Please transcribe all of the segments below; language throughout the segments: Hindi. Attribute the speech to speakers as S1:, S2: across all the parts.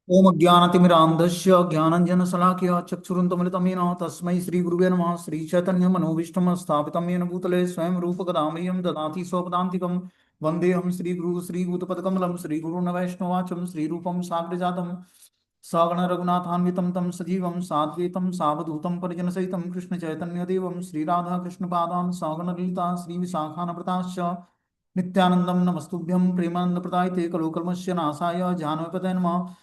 S1: ओम अज्ञानतिमिरान्धस्य ज्ञानञ्जनशलाकया चक्षुरुन्मिलितं येन तस्मै श्रीगुरुवे नमः। श्रीचैतन्यमनोभीष्टं स्थापितं येन भूतले स्वयं रूपकदा मह्यं ददाति स्वपदान्तिकं। वन्देऽहं श्रीगुरुः श्रीभूतपदकमलं श्रीगुरून् वैष्णवाचं श्रीरूपं साग्रजातं सगण रघुनाथान्वितं तं सजीवं साद्वैतं सावधूतं परिजनसहितं कृष्णचैतन्यदेवं श्रीराधाकृष्णपादान् सगण ललिता श्रीविशाखान्विताश्च नित्यानन्दं नमस्तुभ्यं प्रेमानन्दप्रदायते कलौ कल्मषस्य नाशाय जानवीपतये नमः।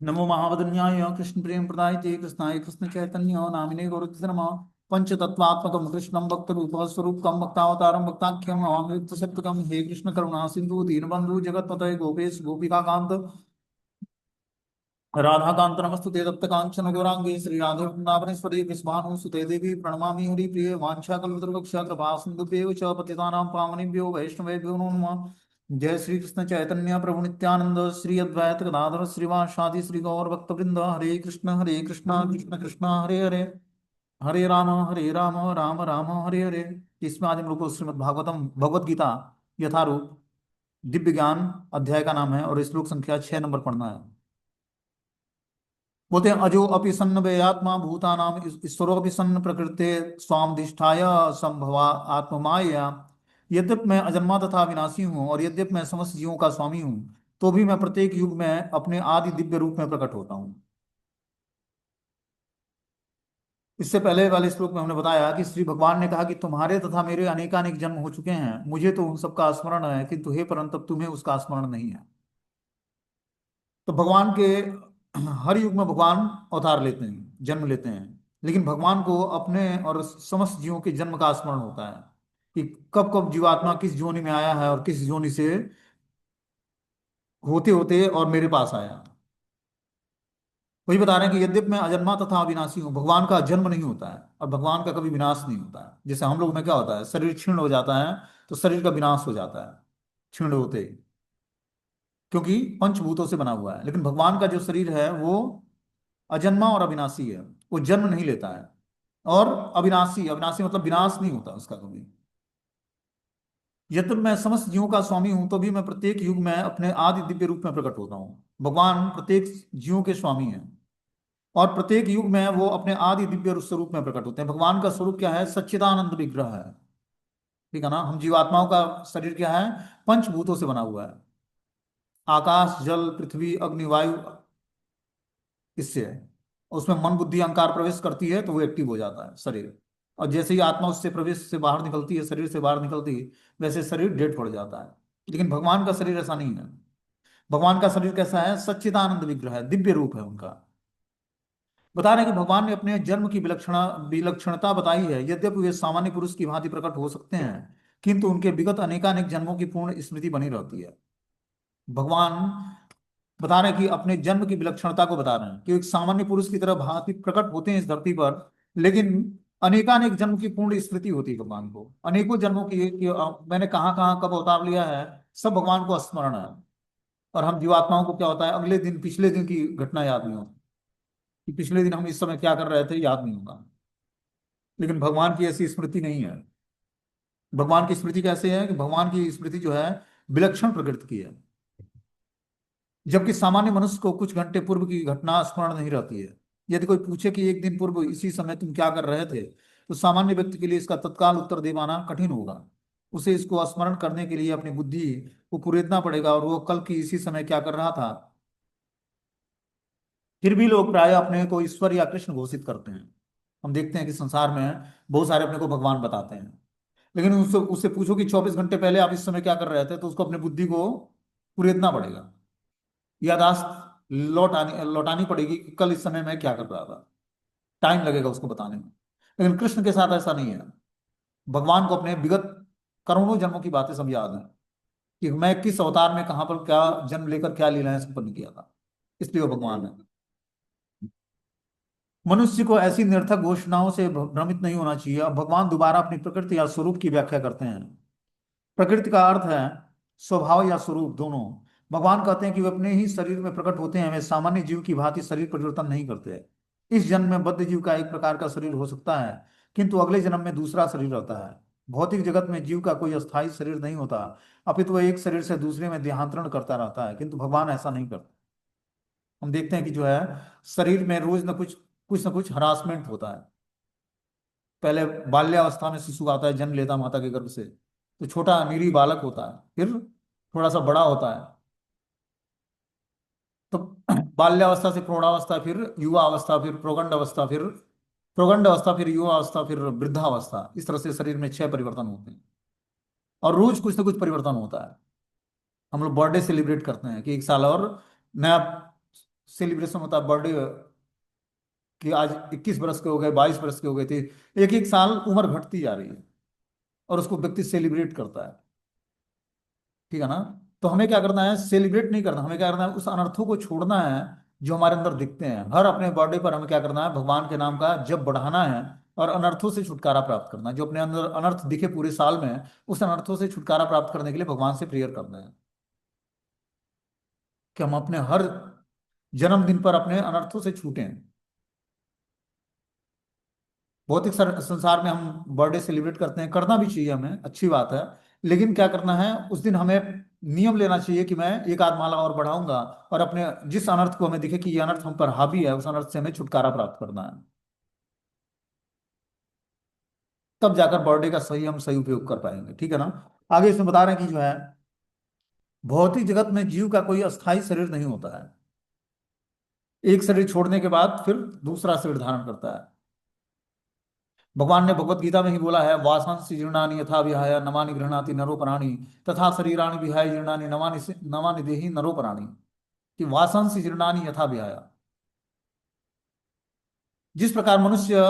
S1: नमो महावदन्याय कृष्ण प्रेम प्रदायते कृष्णाय कृष्ण चैतन्य नामिने गौरक्षे नमः। पंचतत्वात्मकं कृष्णं भक्तरूप स्वरूपकं भक्तावतारं भक्ताख्यं अवामृतसत्यकं हे कृष्ण करुणा सिंधु दीनबंधु जगत्पतये गोपेश गोपिकाकांत राधाकांत नमस्तुते तप्त कांचन गौरांगे श्री राधे वृंदावनेश्वरी विस्मानुसुते देवी प्रणमामि हरिप्रिये वाञ्छाकल्पतरुभ्यश्च कृपा सिन्धुभ्येव च पतितानां पावनेभ्यो वैष्णवेभ्यो नमो नमः। जय श्री कृष्ण चैतन्य प्रभु नित्यानंद श्री अद्वैत गदाधर श्रीवासादि श्री गौर भक्तवृंद हरे कृष्ण कृष्ण कृष्ण हरे हरे हरे राम राम राम हरे हरे। इसमें आज हम लोग को श्रीमद् भागवतम भगवद गीता यथारूप दिव्य ज्ञान अध्याय का नाम है और श्लोक संख्या 6 नंबर पढ़ना है। बोलते हैं अजो अपि सन्न आत्मा भूतानाम ईश्वरो अपि सन्न प्रकृते स्वामधिष्ठाय संभवा आत्ममाया। यद्यपि मैं अजन्मा तथा विनाशी हूँ और यद्यपि मैं समस्त जीवों का स्वामी हूँ तो भी मैं प्रत्येक युग में अपने आदि दिव्य रूप में प्रकट होता हूँ। इससे पहले वाले श्लोक में हमने बताया कि श्री भगवान ने कहा कि तुम्हारे तथा मेरे अनेकानेक जन्म हो चुके हैं, मुझे तो उन सबका स्मरण है किंतु हे परंतु तुम्हें उसका स्मरण नहीं है। तो भगवान के हर युग में भगवान अवतार लेते हैं, जन्म लेते हैं, लेकिन भगवान को अपने और समस्त जीवों के जन्म का स्मरण होता है कि कब कब जीवात्मा किस जोनि में आया है और किस जोनि से होते होते और मेरे पास आया। वही बता रहे हैं कि यद्यपि मैं अजन्मा तथा अविनाशी हूँ, भगवान का जन्म नहीं होता है और भगवान का कभी विनाश नहीं होता है। जैसे हम लोग में क्या होता है, शरीर क्षीण हो जाता है तो शरीर का विनाश हो जाता है क्षीण होते ही, क्योंकि पंचभूतों से बना हुआ है। लेकिन भगवान का जो शरीर है वो अजन्मा और अविनाशी है, वो जन्म नहीं लेता है। और अविनाशी, अविनाशी मतलब विनाश नहीं होता उसका कभी। यद्यपि मैं समस्त जीवों का स्वामी हूं तो भी मैं प्रत्येक युग में अपने आदि दिव्य रूप में प्रकट होता हूँ। भगवान प्रत्येक जीवों के स्वामी हैं और प्रत्येक युग में वो अपने आदि दिव्य स्वरूप में प्रकट होते हैं। भगवान का स्वरूप क्या है, सच्चिदानंद विग्रह है। ठीक है ना। हम जीवात्माओं का शरीर क्या है, पंचभूतों से बना हुआ है, आकाश जल पृथ्वी अग्नि वायु, इससे है। उसमें मन बुद्धि अहंकार प्रवेश करती है तो वो एक्टिव हो जाता है शरीर। और जैसे ही आत्मा उससे प्रवेश से बाहर निकलती है, शरीर से बाहर निकलती है, वैसे शरीर डेड पड़ जाता है। लेकिन भगवान का शरीर ऐसा नहीं है। भगवान का शरीर कैसा है, सच्चिदानंद विग्रह है, दिव्य रूप है उनका। बता रहे हैं कि भगवान ने अपने जन्म की विलक्षणता बताई है। यद्यपि वे सामान्य पुरुष की भांति प्रकट हो सकते हैं किंतु उनके विगत अनेकानेक जन्मों की पूर्ण स्मृति बनी रहती है। भगवान बता रहे हैं कि अपने जन्म की विलक्षणता को बता रहे हैं कि एक सामान्य पुरुष की तरह भांति प्रकट होते हैं इस धरती पर, लेकिन अनेकानेक जन्म की पूर्ण स्मृति होती है भगवान को। अनेकों जन्मों की कि मैंने कहाँ कहाँ कब अवतार लिया है, सब भगवान को स्मरण है। और हम जीवात्माओं को क्या होता है, अगले दिन पिछले दिन की घटना याद नहीं होती कि पिछले दिन हम इस समय क्या कर रहे थे, याद नहीं होगा। लेकिन भगवान की ऐसी स्मृति नहीं है। भगवान की स्मृति कैसे है कि भगवान की स्मृति जो है विलक्षण प्रकृति की है। जबकि सामान्य मनुष्य को कुछ घंटे पूर्व की घटना स्मरण नहीं रहती है। यदि कोई पूछे कि एक दिन पूर्व इसी समय तुम क्या कर रहे थे, तो सामान्य व्यक्ति के लिए इसका तत्काल उत्तर दे पाना कठिन होगा। उसे इसको स्मरण करने के लिए अपनी बुद्धि को कुरेदना पड़ेगा और वो कल की इसी समय क्या कर रहा था। फिर भी लोग प्राय अपने को ईश्वर या कृष्ण घोषित करते हैं। हम देखते हैं कि संसार में बहुत सारे अपने को भगवान बताते हैं, लेकिन उससे उससे पूछो कि 24 घंटे पहले आप इस समय क्या कर रहे थे, तो उसको अपनी बुद्धि को कुरेदना पड़ेगा, यादाश्त लौटानी पड़ेगी कि कल इस समय मैं क्या कर रहा था। टाइम लगेगा उसको बताने में। लेकिन कृष्ण के साथ ऐसा नहीं है। भगवान को अपने विगत करोड़ों जन्मों की बातें सब याद है कि मैं किस अवतार में कहां पर क्या जन्म लेकर क्या लीलाएं संपन्न किया था। इसलिए वो भगवान है। मनुष्य को ऐसी निरर्थक घोषणाओं से भ्रमित नहीं होना चाहिए। अब भगवान दोबारा अपनी प्रकृति या स्वरूप की व्याख्या करते हैं। प्रकृति का अर्थ है स्वभाव या स्वरूप दोनों। भगवान कहते हैं कि वे अपने ही शरीर में प्रकट होते हैं, वे सामान्य जीव की भांति शरीर परिवर्तन नहीं करते। इस जन्म में बद्ध जीव का एक प्रकार का शरीर हो सकता है किंतु अगले जन्म में दूसरा शरीर रहता है। भौतिक जगत में जीव का कोई अस्थायी शरीर नहीं होता, अपितु वह एक शरीर से दूसरे में देहांतरण करता रहता है, किंतु भगवान ऐसा नहीं करते। हम देखते हैं कि जो है शरीर में रोज ना कुछ हरासमेंट होता है। पहले बाल्यावस्था में शिशु आता है, जन्म लेता माता के गर्भ से, तो छोटा निरीह बालक होता है, फिर थोड़ा सा बड़ा होता है, तो बाल्यावस्था से प्रौढ़ावस्था, फिर युवा अवस्था, फिर प्रौगंड अवस्था, फिर प्रौगंड अवस्था, फिर युवा अवस्था, फिर वृद्धावस्था। इस तरह से शरीर में 6 परिवर्तन होते हैं और रोज कुछ ना कुछ परिवर्तन होता है। हम लोग बर्थडे सेलिब्रेट करते हैं कि 1 साल और नया सेलिब्रेशन होता है बर्थडे, कि आज 21 बरस के हो गए, 22 बरस के हो गए थे। एक एक साल उम्र घटती जा रही है और उसको व्यक्ति सेलिब्रेट करता है। ठीक है ना? तो हमें क्या करना है? सेलिब्रेट नहीं करना, हमें क्या करना है? उस अनर्थों को छोड़ना है जो हमारे अंदर दिखते हैं। हर अपने बर्थडे पर हमें क्या करना है? भगवान के नाम का जप बढ़ाना है और अनर्थों से छुटकारा प्राप्त करना है। जो अपने अंदर अनर्थ दिखे पूरे साल में, उस अनर्थों से छुटकारा प्राप्त करने के लिए भगवान से प्रेयर करना है कि हम अपने हर जन्मदिन पर अपने अनर्थों से छूटें। भौतिक संसार में हम बर्थडे सेलिब्रेट करते हैं, करना भी चाहिए, हमें अच्छी बात है। लेकिन क्या करना है? उस दिन हमें नियम लेना चाहिए कि मैं एक आध माला और बढ़ाऊंगा, और अपने जिस अनर्थ को हमें दिखे कि ये अनर्थ हम पर हावी है, उस अनर्थ से हमें छुटकारा प्राप्त करना है। तब जाकर बर्थडे का सही हम सही उपयोग कर पाएंगे। ठीक है ना? आगे इसमें बता रहे हैं कि जो है भौतिक जगत में जीव का कोई अस्थाई शरीर नहीं होता है। एक शरीर छोड़ने के बाद फिर दूसरा शरीर धारण करता है। भगवान ने भगवत गीता में ही बोला है, वासांसि जीर्णानि यथा विहाय नवानि गृह्णाति नरोपराणि तथा शरीराणि विहाय जीर्णानि नवानि नवानि देहि नरोपराणि। कि वासांसि जीर्णानि यथा विहाय, जिस प्रकार मनुष्य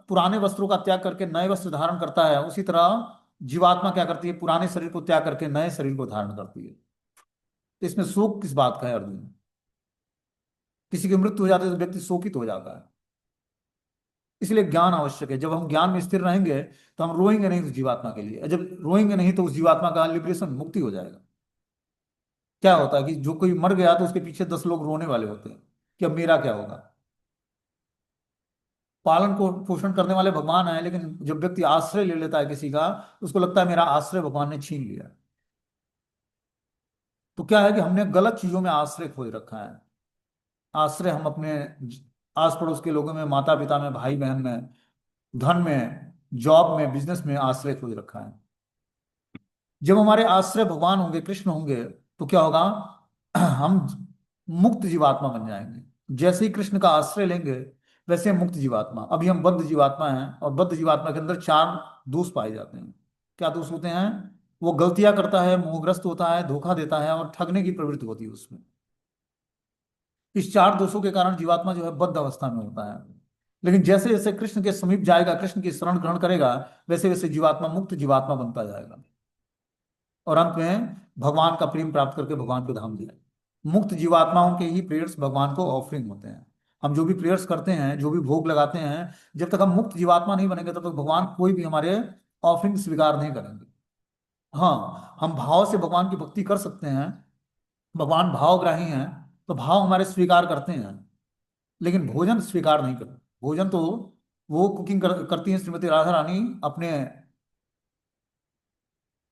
S1: पुराने वस्त्रों का त्याग करके नए वस्त्र धारण करता है, उसी तरह जीवात्मा क्या करती है? पुराने शरीर को त्याग करके नए शरीर को धारण करती है। तो इसमें शोक किस बात का है अर्जुन? किसी की मृत्यु हो जाती है तो व्यक्ति शोकित हो जाता है। इसलिए ज्ञान आवश्यक है। जब हम ज्ञान में स्थिर रहेंगे तो हम रोएंगे नहीं उस जीवात्मा के लिए, और जब रोएंगे नहीं तो उस जीवात्मा का लिबरेशन, मुक्ति हो जाएगा। क्या होता है कि जो कोई मर गया तो उसके पीछे 10 लोग रोने वाले होते हैं कि अब मेरा क्या होगा। पालन को पोषण करने वाले भगवान है, लेकिन जब व्यक्ति आश्रय ले लेता है किसी का, उसको लगता है मेरा आश्रय भगवान ने छीन लिया। तो क्या है कि हमने गलत चीजों में आश्रय खोज रखा है। आश्रय हम अपने आस पड़ोस के लोगों में, माता पिता में, भाई बहन में, धन में, जॉब में, बिजनेस में आश्रय खोज रखा है। जब हमारे आश्रय भगवान होंगे, कृष्ण होंगे, तो क्या होगा? हम मुक्त जीवात्मा बन जाएंगे। जैसे ही कृष्ण का आश्रय लेंगे, वैसे हम मुक्त जीवात्मा। अभी हम बद्ध जीवात्मा हैं, और बद्ध जीवात्मा के अंदर 4 दोष पाए जाते हैं। क्या दोष होते हैं? वो गलतियां करता है, मोहग्रस्त होता है, धोखा देता है, और ठगने की प्रवृत्ति होती है उसमें। इस 4 दोषों के कारण जीवात्मा जो है बद्ध अवस्था में होता है। लेकिन जैसे जैसे कृष्ण के समीप जाएगा, कृष्ण की शरण ग्रहण करेगा, वैसे वैसे जीवात्मा मुक्त जीवात्मा बनता जाएगा, और अंत में भगवान का प्रेम प्राप्त करके भगवान को धाम दिया। मुक्त जीवात्माओं के ही प्रेयर्स भगवान को ऑफरिंग होते हैं। हम जो भी प्रेयर्स करते हैं, जो भी भोग लगाते हैं, जब तक हम मुक्त जीवात्मा नहीं बनेंगे तब तक भगवान कोई भी हमारे ऑफरिंग स्वीकार नहीं करेंगे। हाँ, हम भाव से भगवान की भक्ति कर सकते हैं, भगवान भावग्राही हैं, तो भाव हमारे स्वीकार करते हैं, लेकिन भोजन स्वीकार नहीं करते। भोजन तो वो कुकिंग करती हैं श्रीमती राधा रानी अपने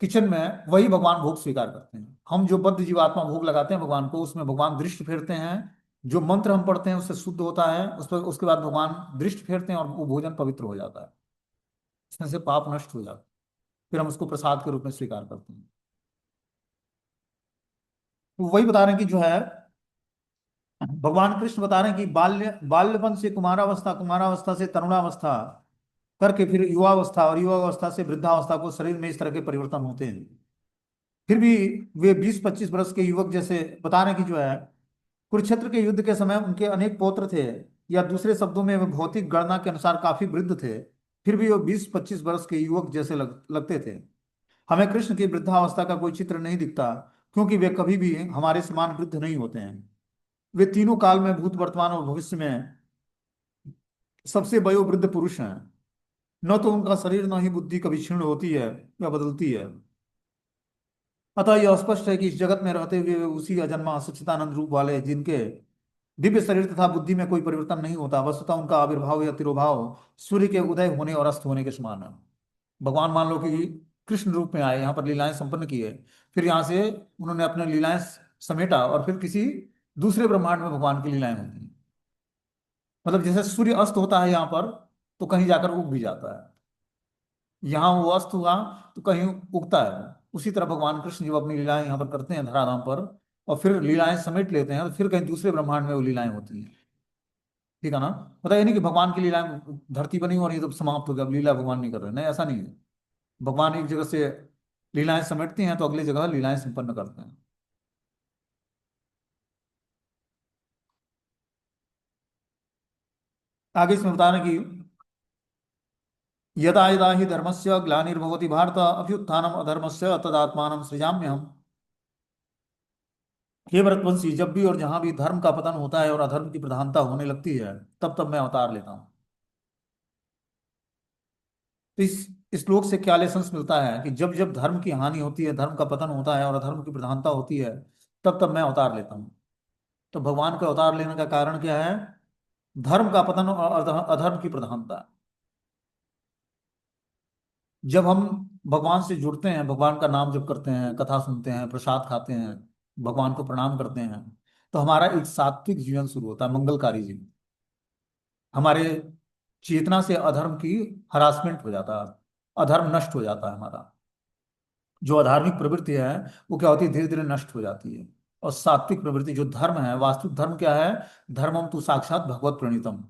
S1: किचन में, वही भगवान भोग स्वीकार करते हैं। हम जो बद्ध जीवात्मा भोग लगाते हैं भगवान को, उसमें भगवान दृष्टि फेरते हैं। जो मंत्र हम पढ़ते हैं उससे शुद्ध होता है, उस पर उसके बाद भगवान दृष्टि फेरते हैं और वो भोजन पवित्र हो जाता है, इसमें से पाप नष्ट हो जाता है। फिर हम उसको प्रसाद के रूप में स्वीकार करते हैं। तो वही बता रहे हैं कि जो है भगवान कृष्ण बता रहे हैं कि बाल्यपन से कुमारावस्था, कुमारावस्था से तरुणावस्था करके फिर युवावस्था, और युवावस्था से वृद्धावस्था को शरीर में इस तरह के परिवर्तन होते हैं। फिर भी वे 20-25 बरस के युवक जैसे बता रहे हैं कि जो है कुरुक्षेत्र के युद्ध के समय उनके अनेक पौत्र थे, या दूसरे शब्दों में वे भौतिक गणना के अनुसार काफी वृद्ध थे। फिर भी वो 20-25 बरस के युवक जैसे लगते थे। हमें कृष्ण की वृद्धावस्था का कोई चित्र नहीं दिखता, क्योंकि वे कभी भी हमारे समान वृद्ध नहीं होते हैं। वे तीनों काल में, भूत, वर्तमान और भविष्य में सबसे वयोवृद्ध पुरुष हैं। न तो उनका शरीर, न ही बुद्धि कभी क्षीण होती है या बदलती है। अतः यह स्पष्ट है कि इस जगत में रहते हुए वे उसी अजन्मा सच्चिदानंद रूप वाले, जिनके दिव्य शरीर तथा बुद्धि में कोई परिवर्तन नहीं होता, वस्तुतः उनका आविर्भाव या तिरोभाव सूर्य के उदय होने और अस्त होने के समान है। भगवान मान लो कि कृष्ण रूप में आए, यहाँ पर लीलाएं संपन्न की है, फिर यहाँ से उन्होंने अपने लीलाएं समेटा, और फिर किसी दूसरे ब्रह्मांड में भगवान की लीलाएं होती हैं। मतलब जैसे सूर्य अस्त होता है यहाँ पर, तो कहीं जाकर उग भी जाता है। यहाँ वो अस्त हुआ तो कहीं उगता है वो। उसी तरह भगवान कृष्ण जब अपनी लीलाएं यहाँ पर करते हैं धराधाम पर, और फिर लीलाएं समेट लेते हैं, तो फिर कहीं दूसरे ब्रह्मांड में वो लीलाएं होती हैं। ठीक है ना। पता ये नहीं कि भगवान की लीलाएं धरती पर नहीं हो रही तो समाप्त हो गया, अब लीला भगवान नहीं कर रहे, नहीं ऐसा नहीं है। भगवान एक जगह से लीलाएं समेटते हैं तो अगली जगह लीलाएं संपन्न करते हैं। आगे इसमें बता रहे हैं कि यदा यदा ही धर्मस्य ग्लानिर्भवति भारत अभ्युत्थानम अधर्मस्य तदात्मानं सृजाम्यहम्। हे भरतवंशी, जब भी और जहां भी धर्म का पतन होता है और अधर्म की प्रधानता होने लगती है, तब तब मैं अवतार लेता हूँ। तो इस श्लोक से क्या लेसन मिलता है कि जब जब धर्म की हानि होती है, धर्म का पतन होता है और अधर्म की प्रधानता होती है, तब तब मैं अवतार लेता हूँ। तो भगवान का अवतार लेने का कारण क्या है? धर्म का पतन और अधर्म की प्रधानता। जब हम भगवान से जुड़ते हैं, भगवान का नाम जप करते हैं, कथा सुनते हैं, प्रसाद खाते हैं, भगवान को प्रणाम करते हैं, तो हमारा एक सात्विक जीवन शुरू होता है, मंगलकारी जीवन। हमारे चेतना से अधर्म की हरासमेंट हो जाता है, अधर्म नष्ट हो जाता है हमारा। जो अधार्मिक प्रवृत्ति है वो क्या होती है, धीरे धीरे नष्ट हो जाती है। और सात्विक प्रवृत्ति जो धर्म है, वास्तविक धर्म क्या है? धर्मम तु साक्षात भगवत प्रणीतम।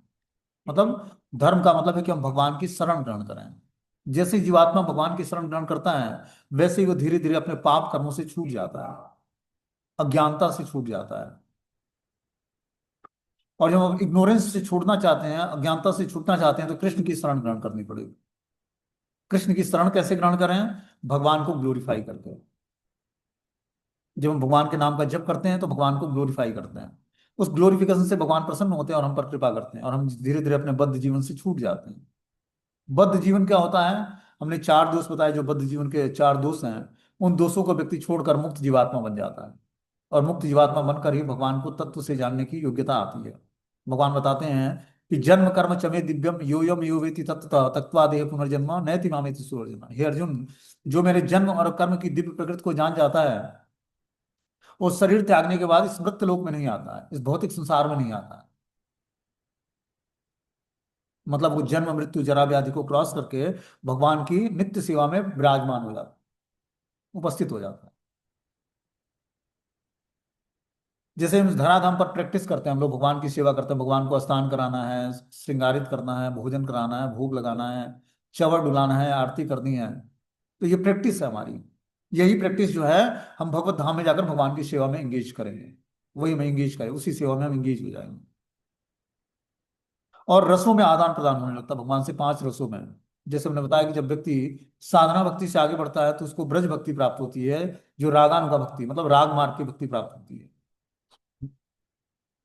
S1: मतलब धर्म का मतलब है कि हम भगवान की शरण ग्रहण करें। जैसे जीवात्मा भगवान की शरण ग्रहण करता है, वैसे ही वो धीरे धीरे अपने पाप कर्मों से छूट जाता है, अज्ञानता से छूट जाता है। और जब हम इग्नोरेंस से छूटना चाहते हैं, अज्ञानता से छूटना चाहते हैं, तो कृष्ण की शरण ग्रहण करनी पड़ेगी। कृष्ण की शरण कैसे ग्रहण करें? भगवान को ग्लोरीफाई करके। जब हम भगवान के नाम का जप करते हैं तो भगवान को ग्लोरीफाई करते हैं। उस ग्लोरिफिकेशन से भगवान प्रसन्न होते हैं और हम पर कृपा करते हैं, और हम धीरे धीरे अपने बद्ध जीवन से छूट जाते हैं। बद्ध जीवन क्या होता है? हमने चार दोष बताए, जो बद्ध जीवन के चार दोष हैं। उन दोषों को व्यक्ति छोड़कर मुक्त जीवात्मा बन जाता है। और मुक्त जीवात्मा बनकर ही भगवान को तत्व से जानने की योग्यता आती है। भगवान बताते हैं कि जन्म कर्म चमे दिव्यम योयम यो वेति तत्वतः तत्वा देह पुनर्जन्म नैति मामेति सुअर्जुन। हे अर्जुन, जो मेरे जन्म और कर्म की दिव्य प्रकृति को जान जाता है, वो शरीर त्यागने के बाद इस मृत्यु लोक में नहीं आता है, इस भौतिक संसार में नहीं आता है। मतलब वो जन्म मृत्यु जरा व्याधि को क्रॉस करके भगवान की नित्य सेवा में विराजमान हो जाता है, उपस्थित हो जाता है। जैसे हम धराधाम पर प्रैक्टिस करते हैं, हम लोग भगवान की सेवा करते हैं, भगवान को स्नान कराना है, श्रृंगारित करना है, भोजन कराना है, भोग लगाना है, चवर डुलाना है, आरती करनी है। तो ये प्रैक्टिस है हमारी। यही प्रैक्टिस जो है, हम भगवत धाम में जाकर भगवान की सेवा में एंगेज करेंगे। वही हम एंगेज करें, उसी सेवा में हम एंगेज हो जाएंगे। और रसों में आदान प्रदान होने लगता है भगवान से, पांच रसों में। जैसे हमने बताया कि जब व्यक्ति साधना भक्ति से आगे बढ़ता है तो उसको ब्रज भक्ति प्राप्त होती है, जो रागानुगा भक्ति, मतलब राग मार्ग की भक्ति प्राप्त होती है।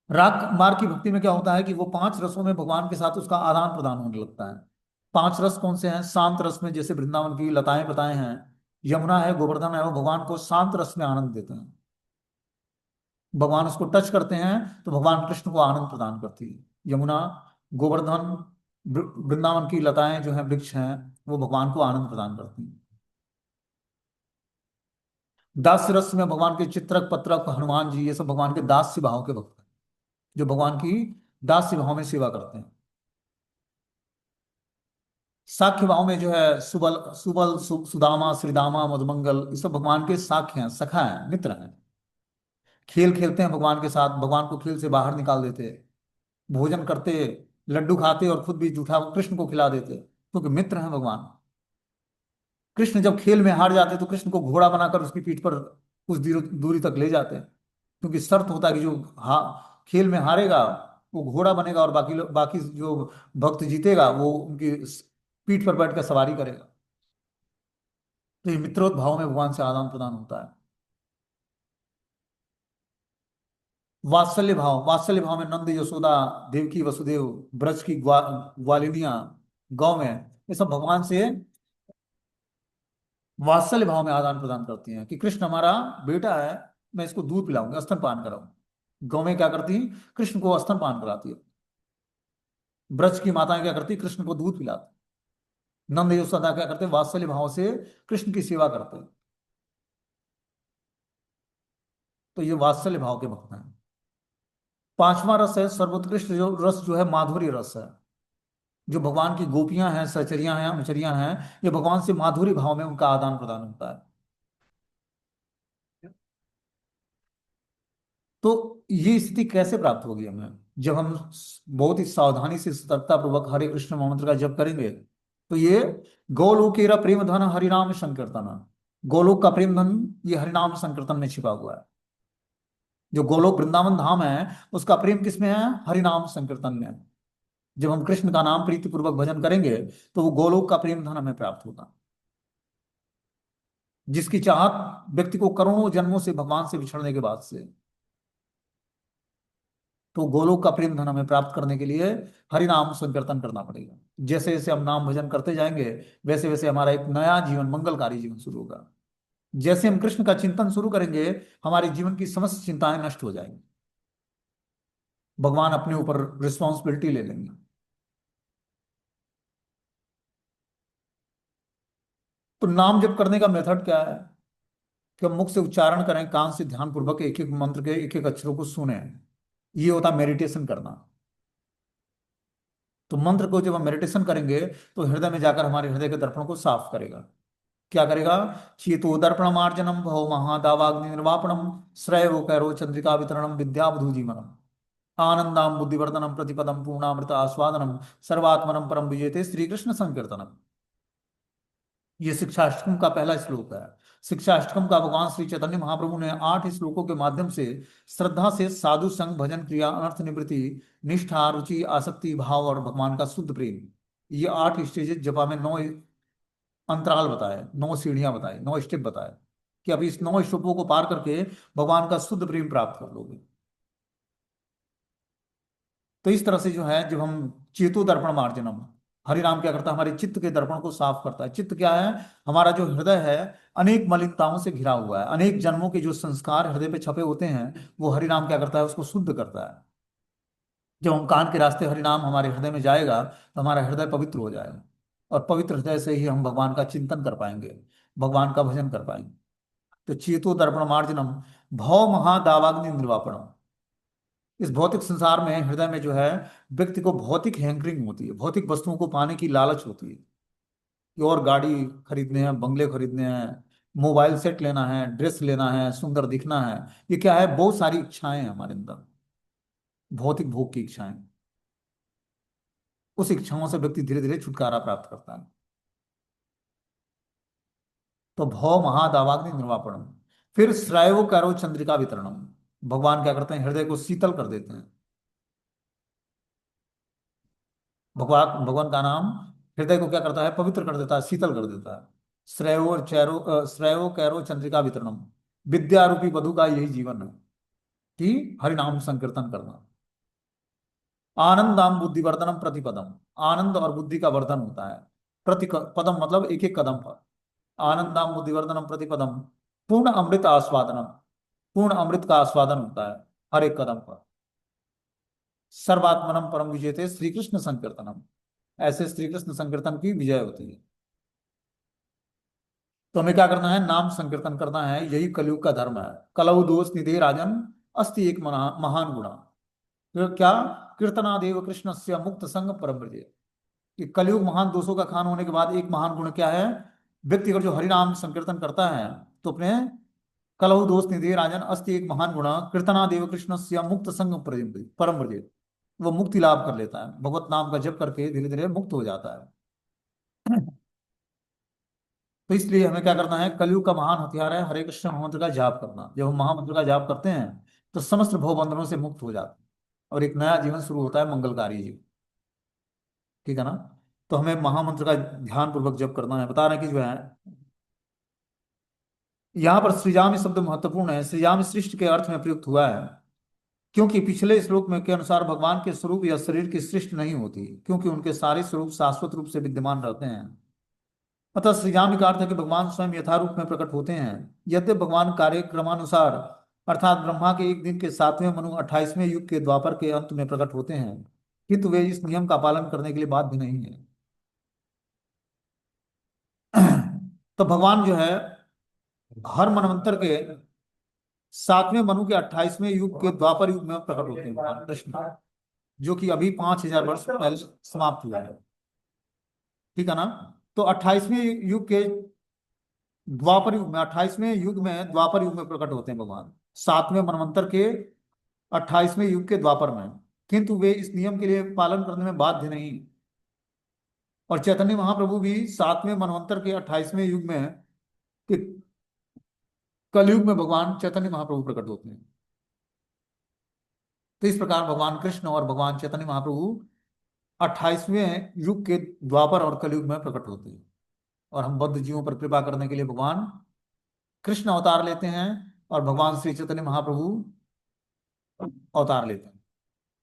S1: राग मार्ग की भक्ति में क्या होता है कि वो पांच रसों में भगवान के साथ उसका आदान प्रदान होने लगता है। पांच रस कौन से हैं? शांत रस में जैसे वृंदावन की लताएं बताए हैं, यमुना है, गोवर्धन है, वो भगवान को शांत रस में आनंद देते हैं। भगवान उसको टच करते हैं तो भगवान कृष्ण को आनंद प्रदान करती है। यमुना, गोवर्धन, वृंदावन की लताएं जो हैं, वृक्ष हैं, वो भगवान को आनंद प्रदान करती हैं। दास्य रस में भगवान के चित्रक पत्रक हनुमान जी, ये सब भगवान के दास्य भाव के भक्त हैं, जो भगवान की दास्य भाव में सेवा करते हैं। साख्य भाव में जो है सुबल सुबल सुदामा श्रीदामा मधुमंगल, ये सब भगवान के साख्य हैं, सखा हैं, मित्र हैं। खेल खेलते हैं भगवान के साथ, भगवान को खेल से बाहर निकाल देते, भोजन करते, लड्डू खाते और खुद भी जूठा कृष्ण को खिला देते, क्योंकि मित्र हैं भगवान। कृष्ण जब खेल में हार जाते तो कृष्ण को घोड़ा बनाकर उसकी पीठ पर कुछ दूरी तक ले जाते हैं। क्योंकि शर्त होता है कि जो खेल में हारेगा वो घोड़ा बनेगा, और बाकी जो भक्त जीतेगा वो उनकी पीठ पर बैठ कर सवारी करेगा। तो ये मित्रोत भाव में भगवान से आदान प्रदान होता है। वात्सल्य भाव में नंद यशोदा, देवकी वसुदेव, ब्रज की ग्वालिनियां, गौ में, ये सब भगवान से वात्सल्य भाव में आदान प्रदान करती हैं कि कृष्ण हमारा बेटा है, मैं इसको दूध पिलाऊंगा, स्तनपान कराऊंगा। गौ में क्या करती हैं? कृष्ण को स्तनपान कराती है। ब्रज की माताएं क्या करती? कृष्ण को दूध पिलाती। नंद यशोदा क्या करते? वात्सल्य भाव से कृष्ण की सेवा करते हैं। तो ये वात्सल्य भाव के भक्त हैं। पांचवा रस है सर्वोत्कृष्ट जो रस जो है माधुर्य रस है। जो भगवान की गोपियां हैं, सहचरियां हैं, अनुचरियां हैं, ये भगवान से माधुर्य भाव में उनका आदान प्रदान होता है। तो ये स्थिति कैसे प्राप्त होगी हमें? जब हम बहुत ही सावधानी से सतर्कता पूर्वक हरे कृष्ण महामंत्र का जप करेंगे, तो ये गोलोकेरा प्रेम धन हरिनाम संकीर्तन, गोलोक का प्रेम धन ये हरिनाम संकीर्तन में छिपा हुआ है। जो गोलोक वृंदावन धाम है, उसका प्रेम किसमें है? हरिनाम संकीर्तन में। जब हम कृष्ण का नाम प्रीति पूर्वक भजन करेंगे, तो वो गोलोक का प्रेम धन हमें प्राप्त होगा। जिसकी चाहत व्यक्ति को करोड़ों जन्मों से भगवान से बिछड़ने के बाद से, तो गोलोक का प्रेम धन हमें प्राप्त करने के लिए हरि नाम संकीर्तन करना पड़ेगा। जैसे जैसे हम नाम भजन करते जाएंगे, वैसे वैसे हमारा एक नया जीवन, मंगलकारी जीवन शुरू होगा। जैसे हम कृष्ण का चिंतन शुरू करेंगे, हमारे जीवन की समस्त चिंताएं नष्ट हो जाएंगी। भगवान अपने ऊपर रिस्पॉन्सिबिलिटी ले लेंगे। तो नाम जप करने का मेथड क्या है? कि हम मुख से उच्चारण करें, कान से ध्यान पूर्वक एक एक मंत्र के एक एक अक्षरों को सुने। ये होता है मेडिटेशन करना। तो मंत्र को जब हम मेडिटेशन करेंगे, तो हृदय में जाकर हमारे हृदय के दर्पण को साफ करेगा। क्या करेगा? चेतो दर्पण मार्जनम भव महादावाग्नि निर्वापणम श्रेयो कैरो चंद्रिका वितरणम विद्यावधू जीवनम आनंदाम बुद्धिवर्धनम प्रतिपदम पूर्णामृत आस्वादनम सर्वात्मनम परम विजेते श्री कृष्ण संकीर्तनम। ये शिक्षाष्टकम का पहला श्लोक है। शिक्षाष्टकम का भगवान श्री चैतन्य महाप्रभु ने 8 श्लोकों के माध्यम से श्रद्धा से साधु संग, भजन क्रिया, अनर्थ निवृत्ति, निष्ठा, रुचि, आसक्ति भाव और भगवान का शुद्ध प्रेम, ये 8 स्टेजेस जपा में 9 अंतराल बताए, 9 सीढ़ियां बताए, 9 स्टेप बताए, कि अब इस 9 स्टेपों को पार करके भगवान का शुद्ध प्रेम प्राप्त कर लोगे। तो इस तरह से जो है, जब हम चेतो दर्पण मार्जनम, हरि नाम क्या करता है? हमारे चित्त के दर्पण को साफ करता है। चित्त क्या है? हमारा जो हृदय है, अनेक मलिनताओं से घिरा हुआ है। अनेक जन्मों के जो संस्कार हृदय पे छपे होते हैं, वो हरि नाम क्या करता है? उसको शुद्ध करता है। जब हम कान के रास्ते हरि नाम हमारे हृदय में जाएगा, तो हमारा हृदय पवित्र हो जाएगा। और पवित्र हृदय से ही हम भगवान का चिंतन कर पाएंगे, भगवान का भजन कर पाएंगे। तो चेतो दर्पण मार्जनम भव महादावाग्नि निर्वापणम। इस भौतिक संसार में, हृदय में जो है, व्यक्ति को भौतिक हैंकरिंग होती है, भौतिक वस्तुओं को पाने की लालच होती है। कि और गाड़ी खरीदने हैं, बंगले खरीदने हैं, मोबाइल सेट लेना है, ड्रेस लेना है, सुंदर दिखना है। ये क्या है? बहुत सारी इच्छाएं हैं हमारे अंदर, भौतिक भोग की इच्छाएं। उस इच्छाओं से व्यक्ति धीरे धीरे छुटकारा प्राप्त करता है। तो भव महादावाग्नि निर्वापणम। फिर श्रायो करो चंद्रिका वितरणम। भगवान क्या करते हैं? हृदय को शीतल कर देते हैं। भगवान भगवान का नाम हृदय को क्या करता है? पवित्र कर देता है, शीतल कर देता है। श्रेयो कैरो चंद्रिका वितरणम। विद्या रूपी वधु का यही जीवन है, कि हरिनाम संकीर्तन करना। आनंदाम बुद्धिवर्धनम प्रतिपदम। आनंद और बुद्धि का वर्धन होता है। प्रति पदम मतलब एक एक कदम पर। आनंदाम बुद्धिवर्धनम प्रतिपदम पूर्ण अमृत आस्वादनम। पूर्ण अमृत का आस्वादन होता है हर एक कदम पर। सर्वात्मनम परम विजेते श्री कृष्ण संकीर्तनम। ऐसे श्री कृष्ण संकीर्तन की विजय होती है। तो हमें क्या करना है? नाम संकीर्तन करना है। यही कलयुग का धर्म है। कलौ दोष निधे राजन अस्ति एक महान गुणा। तो क्या? कीर्तनादेव कृष्ण से मुक्त संग परम ब्रजे। कि कलयुग महान दोषों का खान होने के बाद एक महान गुण क्या है? व्यक्ति अगर जो हरिनाम संकीर्तन करता है, तो अपने कलहु दोष निधे राजन अस्ति एक महान गुण कीर्तनादेव कृष्ण से मुक्त संग परम ब्रजे। वो मुक्ति लाभ कर लेता है, भगवत नाम का जप करके धीरे धीरे मुक्त हो जाता है। तो इसलिए हमें क्या करना है? कलयुग का महान हथियार है हरे कृष्ण महामंत्र का जाप करना। जब हम महामंत्र का जाप करते हैं, तो समस्त भव बंधनों से मुक्त हो जाते हैं, और एक नया जीवन शुरू होता है, मंगलकारी जीवन। ठीक है ना? तो हमें महामंत्र का ध्यान पूर्वक जप करना है। बता रहे हैं कि जो है, यहाँ पर सृजामि शब्द महत्वपूर्ण है। सृजामि सृष्टि के अर्थ में प्रयुक्त हुआ है, क्योंकि पिछले श्लोक में के अनुसार भगवान के स्वरूप या शरीर की सृष्टि नहीं होती, क्योंकि उनके सारे स्वरूप शाश्वत रूप से विद्यमान रहते हैं। अतः सृजामि का अर्थ है कि भगवान स्वयं यथारूप में प्रकट होते हैं। यद्यपि भगवान कार्यक्रमानुसार, अर्थात ब्रह्मा के एक दिन के 7वें मनु 28वें युग के द्वापर के अंत में प्रकट होते हैं, किंतु वे इस नियम का पालन करने के लिए बाध्य नहीं है। तो भगवान जो है, हर मनवंतर के सातवें मनु के 28वें युग के द्वापर युग में प्रकट होते हैं भगवान कृष्ण, जो कि अभी 5,000 वर्ष पहले समाप्त हुआ है। ठीक है ना। तो 28वें युग के द्वापर युग में, 28वें युग में प्रकट होते हैं भगवान, 7वें मनवंतर के 28वें युग के द्वापर में। किंतु वे इस नियम के लिए पालन करने में बाध्य नहीं। और चैतन्य महाप्रभु भी 7वें मनवंतर के 28वें युग में के कलयुग में भगवान चैतन्य महाप्रभु प्रकट होते हैं। तो इस प्रकार भगवान कृष्ण और भगवान चैतन्य महाप्रभु 28वें युग के द्वापर और कलयुग में प्रकट होते हैं। और हम बद्ध जीवों पर कृपा करने के लिए भगवान कृष्ण अवतार लेते हैं और भगवान श्री चैतन्य महाप्रभु अवतार लेते हैं।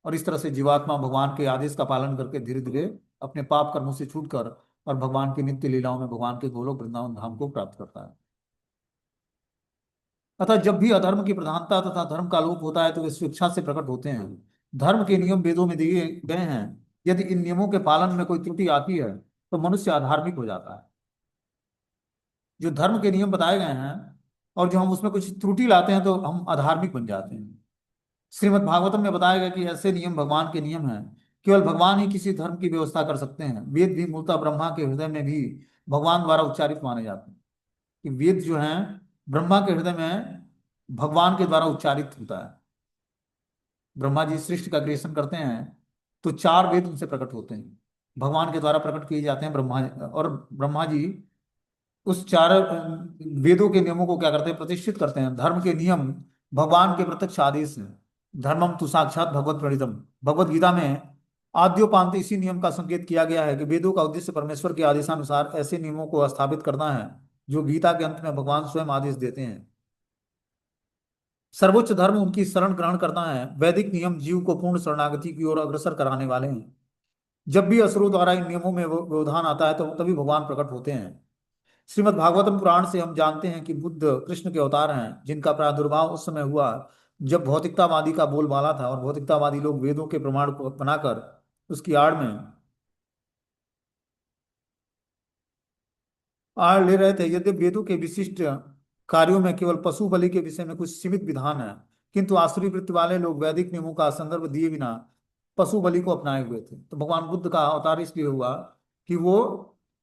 S1: और इस तरह से जीवात्मा भगवान के आदेश का पालन करके धीरे धीरे अपने पाप कर्मों से छूटकर और भगवान की नित्य लीलाओं में भगवान के गोलोक वृंदावन धाम को प्राप्त करता है। अतः जब भी अधर्म की प्रधानता तथा धर्म का लोप होता है तो वे स्वेच्छा से प्रकट होते हैं। धर्म के नियम वेदों में दिए गए हैं। यदि इन नियमों के पालन में कोई त्रुटि आती है तो मनुष्य अधार्मिक हो जाता है। जो धर्म के नियम बताए गए हैं और जो हम उसमें कुछ त्रुटि लाते हैं तो हम अधार्मिक बन जाते हैं। श्रीमद् भागवतम में बताया गया कि ऐसे नियम भगवान के नियम हैं। केवल भगवान ही किसी धर्म की व्यवस्था कर सकते हैं। वेद भी मूलतः ब्रह्मा के हृदय में भी भगवान द्वारा उच्चारित माने जाते हैं। कि वेद जो हैं ब्रह्मा के हृदय में भगवान के द्वारा उच्चारित होता है। ब्रह्मा जी सृष्टि का क्रिएशन करते हैं तो 4 वेद उनसे प्रकट होते हैं, भगवान के द्वारा प्रकट किए जाते हैं। और ब्रह्मा जी उस 4 वेदों के नियमों को क्या करते हैं, प्रतिष्ठित करते हैं। धर्म के नियम भगवान के प्रत्यक्ष आदेश हैं। धर्मम तु साक्षात भगवत प्रणीतम, भगवत गीता में आद्योपांत इसी नियम का संकेत किया गया है कि वेदों का उद्देश्य परमेश्वर के आदेशानुसार ऐसे नियमों को स्थापित करना है जो गीता के अंत में भगवान स्वयं आदेश देते हैं। सर्वोच्च धर्म उनकी शरण ग्रहण करना है। वैदिक नियम जीव को पूर्ण शरणागति की ओर अग्रसर कराने वाले हैं। जब भी असुरों द्वारा इन नियमों में व्यवधान आता है तो तभी भगवान प्रकट होते हैं। श्रीमद् भागवतम पुराण से हम जानते हैं कि बुद्ध कृष्ण के अवतार हैं, जिनका प्रादुर्भाव उस समय हुआ जब भौतिकतावादी का बोलबाला था और भौतिकतावादी लोग वेदों के प्रमाण को बनाकर उसकी आड़ ले रहे थे। यद्यपि वेदों के विशिष्ट कार्यों में केवल पशु बलि के विषय में कुछ सीमित विधान है, किंतु आसुरी वृत्ति वाले लोग वैदिक नियमों का संदर्भ दिए बिना पशु बलि को अपनाए हुए थे। तो भगवान बुद्ध का अवतार इसलिए हुआ कि वो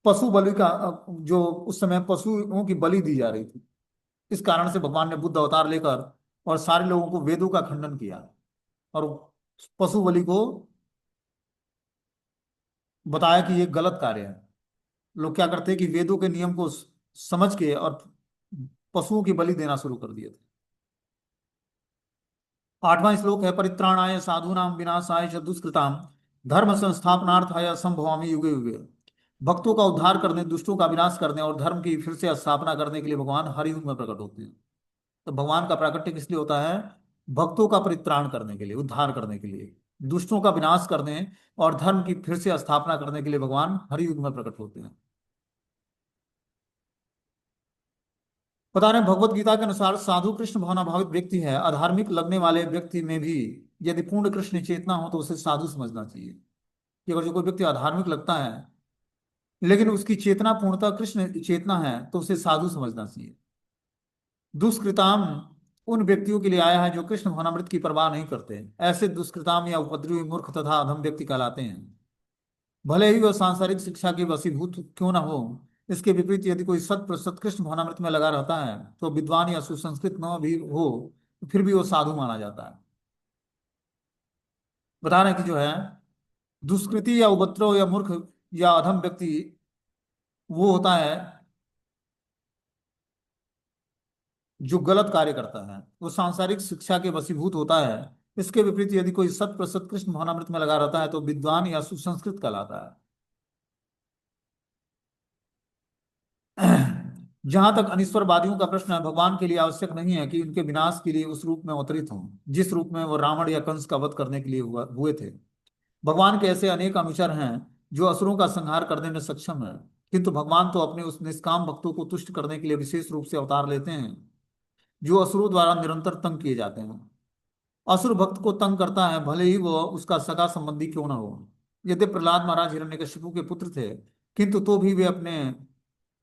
S1: पशु बलि का जो उस समय पशुओं की बलि दी जा रही थी, इस कारण से भगवान ने बुद्ध अवतार लेकर और सारे लोगों को वेदों का खंडन किया और पशु बलि को बताया कि ये गलत कार्य है। लोग क्या करते हैं कि वेदों के नियम को समझ के और पशुओं की बलि देना शुरू कर दिए थे। 8वां श्लोक है, परित्राणाय साधूनां विनाशाय च दुष्कृतां धर्म संस्थापनार्थाय संभवामि युगे युगे। भक्तों का उद्धार करने, दुष्टों का विनाश करने और धर्म की फिर से स्थापना करने के लिए भगवान हर युग में प्रकट होते हैं। तो भगवान का प्राकट्य किस लिए होता है? भक्तों का परित्राण करने के लिए, उद्धार करने के लिए, दुष्टों का विनाश करने और धर्म की फिर से स्थापना करने के लिए भगवान हर युग में प्रकट होते हैं। बता रहे हैं भगवत गीता के अनुसार साधु कृष्ण भावनाभावित व्यक्ति है। अधार्मिक लगने वाले व्यक्ति में भी यदि पूर्ण कृष्ण चेतना हो तो उसे साधु समझना चाहिए। कि अगर जो कोई व्यक्ति अधार्मिक लगता है लेकिन उसकी चेतना पूर्णतः कृष्ण चेतना है तो उसे साधु समझना चाहिए। दुष्कृताम उन व्यक्तियों के लिए आया है जो कृष्ण भावनामृत की परवाह नहीं करते। ऐसे दुष्कृताम या उपद्रवी, मूर्ख तथा अधम व्यक्ति कहलाते हैं। भले ही वह सांसारिक शिक्षा के वशीभूत क्यों न हो, इसके विपरीत यदि कोई 100% कृष्ण भावनामृत में लगा रहता है तो विद्वान या सुसंस्कृत न भी हो तो फिर भी वो साधु माना जाता है। बता रहे हैं कि जो है दुष्कृति या उपद्रव या मूर्ख या अधम व्यक्ति वो होता है जो गलत कार्य करता है, वो सांसारिक शिक्षा के वशीभूत होता है। इसके विपरीत यदि कोई 100% कृष्ण भावनामृत में लगा रहता है तो विद्वान या सुसंस्कृत कहलाता है। जहां तक अनिश्वरवादियों का प्रश्न है, भगवान के लिए आवश्यक नहीं है कि उनके विनाश के लिए उस रूप में अवतरित हों जिस रूप में वो रावण या कंस का वध करने के लिए हुए थे। भगवान के ऐसे अनेक अनुचर हैं जो असुरों का संहार करने में सक्षम है, किंतु भगवान तो अपने उस निष्काम भक्तों को तुष्ट करने के लिए विशेष रूप से अवतार लेते हैं जो असुरों द्वारा निरंतर तंग किए जाते हैं। असुर भक्त को तंग करता है भले ही वह उसका सगा संबंधी क्यों ना हो। यद्यपि प्रहलाद महाराज हिरण्यकशिपु के पुत्र थे, किंतु तो भी वे अपने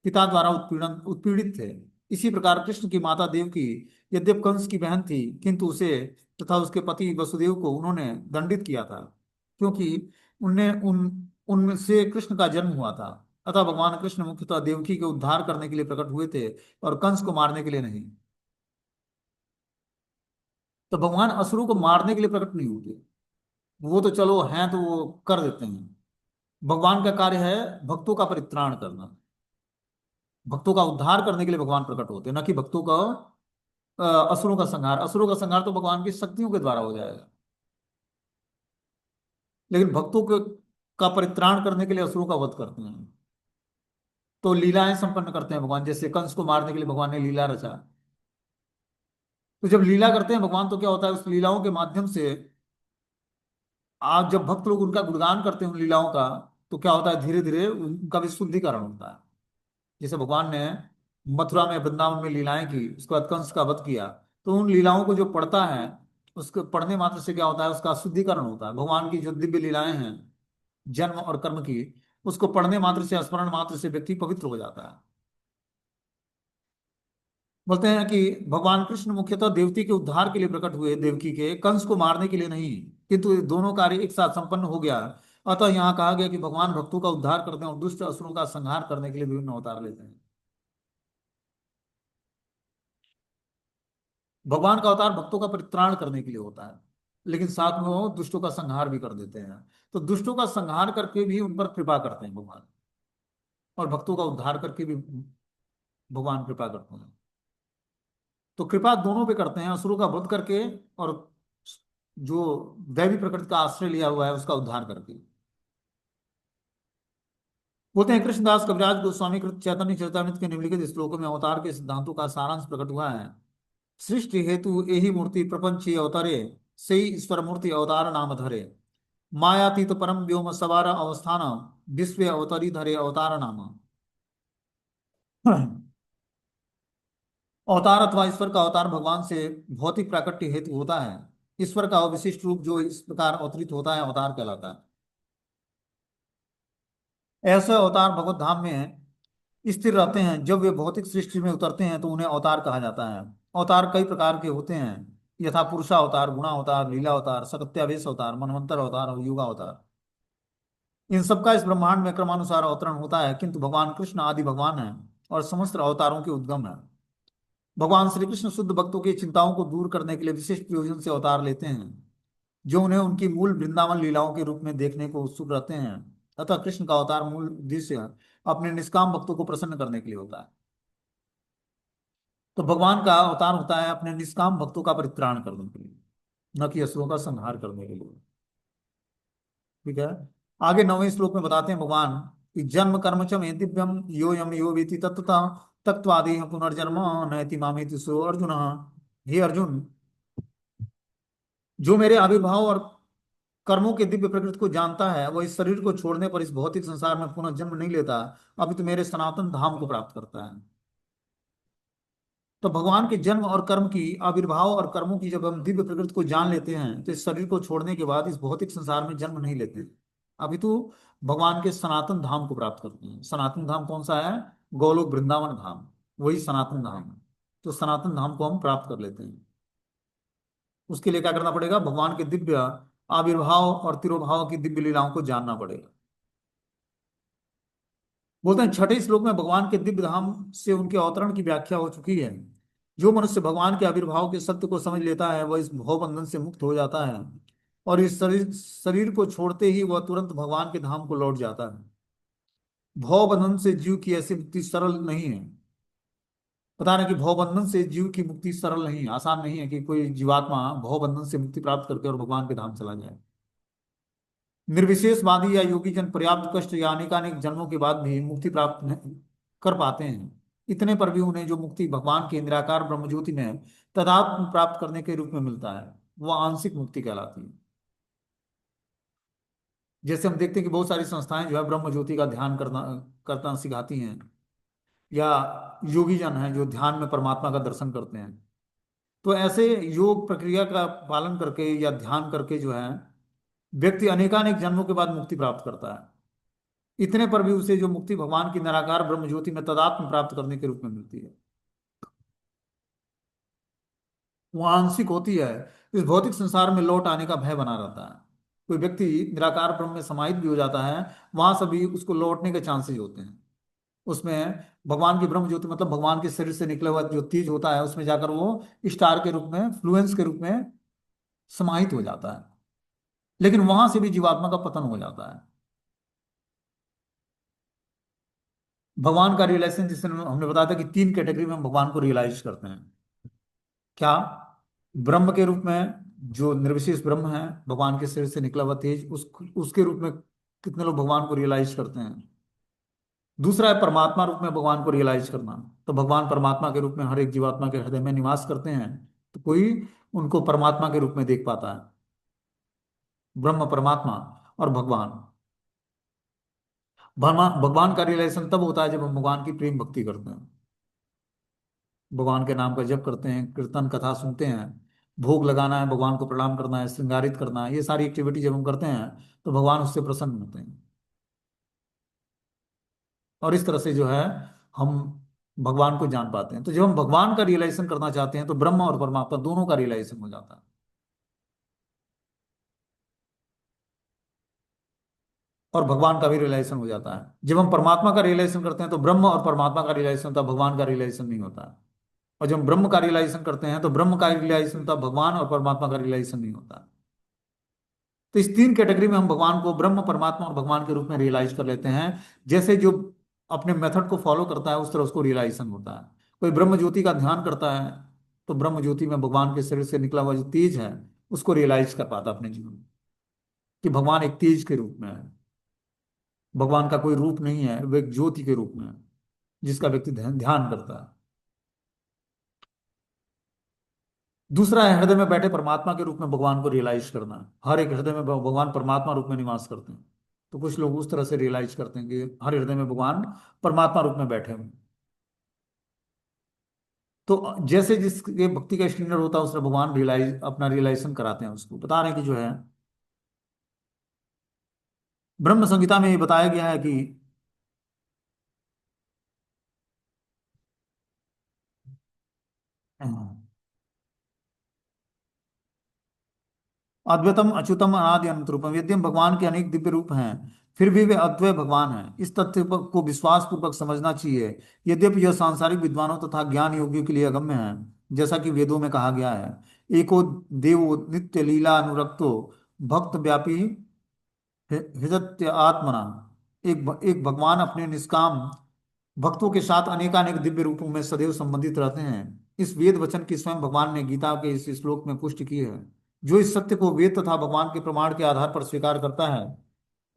S1: पिता द्वारा उत्पीड़ित थे। इसी प्रकार कृष्ण की माता देवकी यद्यप कंस की बहन थी, किंतु उसे तथा उसके पति वसुदेव को उन्होंने दंडित किया था, क्योंकि उनने उनमें से कृष्ण का जन्म हुआ था। अतः भगवान कृष्ण मुख्यतः देवकी के उद्धार करने के लिए प्रकट हुए थे, और कंस को मारने के लिए नहीं। तो भगवान असुरों को मारने के लिए प्रकट नहीं हुए। वो तो चलो हैं तो वो कर देते हैं। भगवान का कार्य है भक्तों का परित्राण करना। भक्तों का उद्धार करने के लिए भगवान प्रकट होते हैं, न कि भक्तों का असुरों का संहार। असुरों का संहार तो भगवान की शक्तियों के द्वारा हो जाएगा, लेकिन का परित्राण करने के लिए असुरों का वध करते हैं। तो लीलाएं संपन्न करते हैं भगवान, जैसे कंस को मारने के लिए भगवान ने लीला रचा। तो जब लीला करते हैं भगवान, तो क्या होता है, उस लीलाओं के माध्यम से आज जब भक्त लोग उनका गुणगान करते हैं उन लीलाओं का, तो क्या होता है, धीरे धीरे उनका भी शुद्धिकरण होता है। जैसे भगवान ने मथुरा में, वृंदावन में लीलाएं की, उसके बाद कंस का वध किया, तो उन लीलाओं को जो पढ़ता है, उसके पढ़ने मात्र से क्या होता है, उसका शुद्धिकरण होता है। भगवान की जो दिव्य लीलाएं हैं जन्म और कर्म की, उसको पढ़ने मात्र से, स्मरण मात्र से व्यक्ति पवित्र हो जाता है। बोलते हैं कि भगवान कृष्ण मुख्यतः देवती के उद्धार के लिए प्रकट हुए, देवकी के, कंस को मारने के लिए नहीं, किंतु ये दोनों कार्य एक साथ संपन्न हो गया। अतः यहाँ कहा गया कि भगवान भक्तों का उद्धार करते हैं और दुष्ट असुरों का संहार करने के लिए विभिन्न अवतार लेते हैं। भगवान का अवतार भक्तों का परित्राण करने के लिए होता है, लेकिन साथ में वो दुष्टों का संहार भी कर देते हैं। तो दुष्टों का संहार करके भी उन पर कृपा करते हैं भगवान, और भक्तों का उद्धार करके भी भगवान कृपा करते हैं। तो कृपा दोनों पे करते हैं, असुरों का वध करके और जो दैवी प्रकृति का आश्रय लिया हुआ है उसका उद्धार करके। बोलते हैं कृष्णदास कविराज गोस्वामी कृत चैतन्य चरितामृत के निम्नलिखित श्लोकों में अवतार के सिद्धांतों का सारांश प्रकट हुआ है। सृष्टि हेतु यही मूर्ति प्रपंच अवतरे, से ईश्वर मूर्ति अवतार नाम धरे। मायातीत परम व्योम सवार अवस्थान, विश्व अवतरी धरे अवतार नाम। अवतार अथवा ईश्वर का अवतार भगवान से भौतिक प्राकट्य हेतु होता है। ईश्वर का विशिष्ट रूप जो इस प्रकार अवतरित होता है अवतार कहलाता है। ऐसे अवतार भगवत धाम में स्थिर रहते हैं। जब वे भौतिक सृष्टि में उतरते हैं तो उन्हें अवतार कहा जाता है। अवतार कई प्रकार के होते हैं, यथा पुरुषा अवतार, गुणा अवतार, लीला अवतार, सकत्यावेश अवतार, मनवंतर अवतार और युगा अवतार। इन सबका इस ब्रह्मांड में क्रमानुसार अवतरण होता है, किंतु भगवान कृष्ण आदि भगवान है और समस्त अवतारों के उद्गम है। भगवान श्री कृष्ण शुद्ध भक्तों की चिंताओं को दूर करने के लिए विशिष्ट प्रयोजन से अवतार लेते हैं, जो उन्हें उनकी मूल वृंदावन लीलाओं के रूप में देखने को उत्सुक रहते हैं। अतः कृष्ण का अवतार मूल उद्देश्य अपने निष्काम भक्तों को प्रसन्न करने के लिए होता है। तो भगवान का अवतार होता है अपने निष्काम भक्तों का परित्राण करने के लिए, न कि असुरों का संहार करने के लिए। ठीक है। आगे 9वें श्लोक में बताते हैं भगवान कि जन्म कर्म च मे दिव्यम यो यम यो वेति तत्वता तत्वादि पुनर्जन्म नयति मामेति सो अर्जुन। हे अर्जुन, जो मेरे आविर्भाव और कर्मों के दिव्य प्रकृति को जानता है, वह इस शरीर को छोड़ने पर इस भौतिक संसार में पुनः जन्म नहीं लेता, अभी तो मेरे सनातन धाम को प्राप्त करता है। तो भगवान के जन्म और कर्म की, आविर्भाव और कर्मों की जब हम दिव्य प्रकृति को जान लेते हैं, तो इस शरीर को छोड़ने के बाद इस भौतिक संसार में जन्म नहीं लेते, अभी तो भगवान के सनातन धाम को प्राप्त करते हैं। सनातन धाम कौन सा है? गोलोक वृंदावन धाम, वही सनातन धाम है। तो सनातन धाम को हम प्राप्त कर लेते हैं। उसके लिए क्या करना पड़ेगा? भगवान के दिव्य आविर्भाव और तिरोभाव की दिव्य लीलाओं को जानना पड़ेगा। बोलते हैं 6ठे श्लोक में भगवान के दिव्य धाम से उनके अवतरण की व्याख्या हो चुकी है। जो मनुष्य भगवान के आविर्भाव के सत्य को समझ लेता है, वह इस भव बंधन से मुक्त हो जाता है, और इस शरीर को छोड़ते ही वह तुरंत भगवान के धाम को लौट जाता है। भव बंधन से जीव की ऐसी मुक्ति सरल नहीं है। पता नहीं कि भव बंधन से जीव की मुक्ति सरल नहीं है, आसान नहीं है कि कोई जीवात्मा भव बंधन से मुक्ति प्राप्त करके और भगवान के धाम चला जाए। निर्विशेषवादी या योगी जन पर्याप्त कष्ट या अनेकानेक जन्मों के बाद भी मुक्ति प्राप्त कर पाते हैं। इतने पर भी उन्हें जो मुक्ति भगवान के निराकार ब्रह्मज्योति में तदात्म प्राप्त करने के रूप में मिलता है, वह आंशिक मुक्ति कहलाती है। जैसे हम देखते हैं कि बहुत सारी संस्थाएं जो है ब्रह्म ज्योति का ध्यान करना करना सिखाती हैं, या योगी जन हैं जो ध्यान में परमात्मा का दर्शन करते हैं। तो ऐसे योग प्रक्रिया का पालन करके या ध्यान करके जो है व्यक्ति अनेकानेक जन्मों के बाद मुक्ति प्राप्त करता है। इतने पर भी उसे जो मुक्ति भगवान की निराकार ब्रह्म ज्योति में तदात्म प्राप्त करने के रूप में मिलती है। वो आंशिक होती है। इस भौतिक संसार में लौट आने का भय बना रहता है। कोई व्यक्ति निराकार ब्रह्म में समाहित भी हो जाता है, वहां से भी उसको लौटने के चांसेस होते हैं। उसमें भगवान की ब्रह्म ज्योति मतलब भगवान के शरीर से निकला हुआ जो तेज होता है, उसमें जाकर वो स्टार के रूप में, फ्लुएंस के रूप में समाहित हो जाता है। लेकिन वहां से भी जीवात्मा का पतन हो जाता है। भगवान का रियलाइजेशन, जिसने हमने बताया था कि तीन कैटेगरी में हम भगवान को रियलाइज करते हैं। क्या? ब्रह्म के रूप में, जो निर्विशेष ब्रह्म है, भगवान के शरीर से निकला हुआ तेज, उसके रूप में कितने लोग भगवान को रियलाइज करते हैं। दूसरा है परमात्मा रूप में भगवान को रियलाइज करना। तो भगवान परमात्मा के रूप में हर एक जीवात्मा के हृदय में निवास करते हैं। तो कोई उनको परमात्मा के रूप में देख पाता है। ब्रह्म, परमात्मा और भगवान। भगवान का रियलाइजेशन तब होता है जब हम भगवान की प्रेम भक्ति करते हैं, भगवान के नाम का जप करते हैं, कीर्तन कथा सुनते हैं, भोग लगाना है, भगवान को प्रणाम करना है, श्रृंगारित करना है, ये सारी एक्टिविटी जब हम करते हैं तो भगवान उससे प्रसन्न होते हैं। और इस तरह से जो है हम भगवान को जान पाते हैं। तो जब हम भगवान का रियलाइजेशन करना चाहते हैं तो ब्रह्म और परमात्मा दोनों का रियलाइजेशन हो जाता है। और भगवान का भी रियलाइजेशन हो जाता है। जब हम परमात्मा का रियलाइजेशन करते हैं तो ब्रह्म और परमात्मा का रियलाइजेशन होता है, भगवान का रियलाइजेशन नहीं होता है। और जब हम ब्रह्म का रियलाइजेशन करते हैं तो ब्रह्म का रियलाइजेशन होता है, भगवान और परमात्मा का रियलाइजेशन नहीं होता। तो इस तीन कैटेगरी में हम भगवान को ब्रह्म, परमात्मा और भगवान के रूप में रियलाइज कर लेते हैं। जैसे जो अपने मेथड को फॉलो करता है उस तरह उसको रियलाइजेशन होता है। कोई ब्रह्म ज्योति का ध्यान करता है तो ब्रह्म ज्योति में भगवान के शरीर से निकला हुआ जो तेज है उसको रियलाइज कर पाता है अपने जीवन में, कि भगवान एक तेज के रूप में है। भगवान का कोई रूप नहीं है, वो एक ज्योति के रूप में है जिसका व्यक्ति ध्यान ध्यान करता है। दूसरा है हृदय में बैठे परमात्मा के रूप में भगवान को रियलाइज करना। हर एक हृदय में भगवान परमात्मा रूप में निवास करते हैं। तो कुछ लोग उस तरह से रियलाइज करते हैं कि हर हृदय में भगवान परमात्मा रूप में बैठे हुए हैं। तो जैसे जिसके भक्ति का स्टैंडर्ड होता है, उसने भगवान रियलाइज अपना रियलाइजेशन कराते हैं। उसको बता रहे हैं कि जो है ब्रह्म संहिता में ये बताया गया है कि अद्वैतम अच्युतम अनादि अनंत रूपम, यद्यपि भगवान के अनेक दिव्य रूप हैं फिर भी वे अद्वैय भगवान हैं। इस तथ्य को विश्वास पूर्वक समझना चाहिए। यद्यपि यह सांसारिक विद्वानों तथा ज्ञान योगियों के लिए अगम्य है, जैसा कि वेदों में कहा गया है, एको देवो नित्य लीला अनुरक्तो भक्त व्यापी हृदय आत्मना। एक भगवान अपने निष्काम भक्तों के साथ अनेकानेक दिव्य रूपों में सदैव संबंधित रहते हैं। इस वेद वचन की स्वयं भगवान ने गीता के इस श्लोक में पुष्टि की है। जो इस सत्य को वेद तथा भगवान के प्रमाण के आधार पर स्वीकार करता है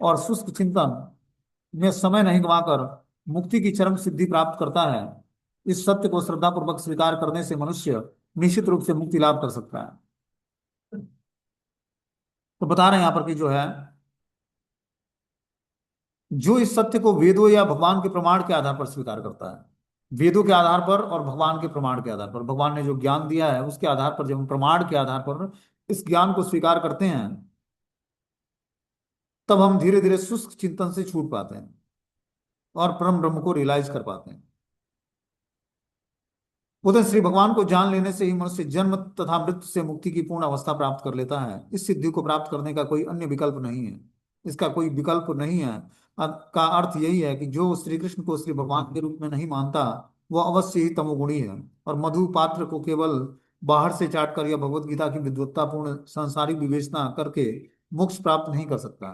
S1: और शुष्क चिंतन में समय नहीं गंवाकर मुक्ति की चरम सिद्धि प्राप्त करता है, इस सत्य को श्रद्धापूर्वक स्वीकार करने से मनुष्य निश्चित रूप से मुक्ति लाभ कर सकता है। तो बता रहे हैं यहाँ पर कि जो है जो इस सत्य को वेदों या भगवान के प्रमाण के आधार पर स्वीकार करता है, वेदों के आधार पर और भगवान के प्रमाण के आधार पर, भगवान ने जो ज्ञान दिया है उसके आधार पर, जब हम प्रमाण के आधार पर इस ज्ञान को स्वीकार करते हैं तब हम धीरे धीरे शुष्क चिंतन से छूट पाते हैं और परम ब्रह्म को रियलाइज कर पाते हैं। उधर श्री भगवान को जान लेने से ही मनुष्य जन्म तथा मृत्यु से मुक्ति की पूर्ण अवस्था प्राप्त कर लेता है। इस सिद्धि को प्राप्त करने का कोई अन्य विकल्प नहीं है। इसका कोई विकल्प नहीं है। का अर्थ यही है कि जो श्री कृष्ण को श्री भगवान के रूप में नहीं मानता वह अवश्य ही तमोगुणी है और मधु पात्र को केवल बाहर से चाट कर या भगवत गीता की विद्वत्तापूर्ण सांसारिक विवेचना करके मोक्ष प्राप्त नहीं कर सकता।